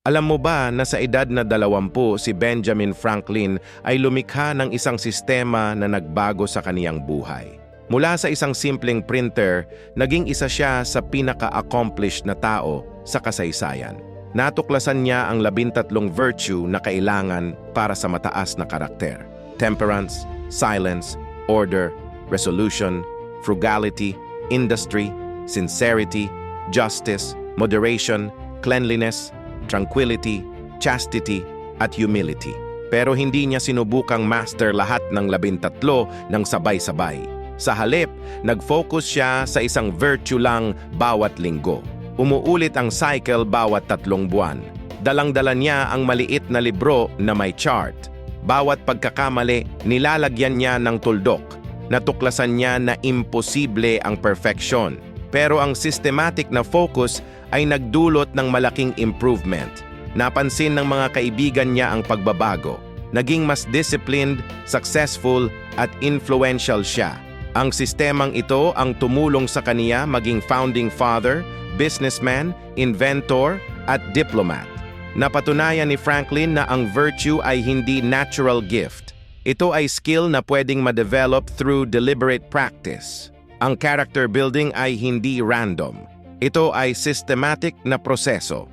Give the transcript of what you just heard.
Alam mo ba na sa edad na 20 si Benjamin Franklin ay lumikha ng isang sistema na nagbago sa kaniyang buhay? Mula sa isang simpleng printer, naging isa siya sa pinaka-accomplished na tao sa kasaysayan. Natuklasan niya ang 13 virtue na kailangan para sa mataas na karakter: temperance, silence, order, resolution, frugality, industry, sincerity, justice, moderation, cleanliness, tranquility, chastity, at humility. Pero hindi niya sinubukang master lahat ng 13 ng sabay-sabay. Sa halip, nag-focus siya sa isang virtue lang bawat linggo. Umuulit ang cycle bawat 3 buwan. Dalang-dala niya ang maliit na libro na may chart. Bawat pagkakamali, nilalagyan niya ng tuldok. Natuklasan niya na imposible ang perfection. Pero ang systematic na focus ay nagdulot ng malaking improvement. Napansin ng mga kaibigan niya ang pagbabago. Naging mas disciplined, successful, at influential siya. Ang sistemang ito ang tumulong sa kaniya maging founding father, businessman, inventor, at diplomat. Napatunayan ni Franklin na ang virtue ay hindi natural gift. Ito ay skill na pwedeng ma-develop through deliberate practice. Ang character building ay hindi random. Ito ay systematic na proseso.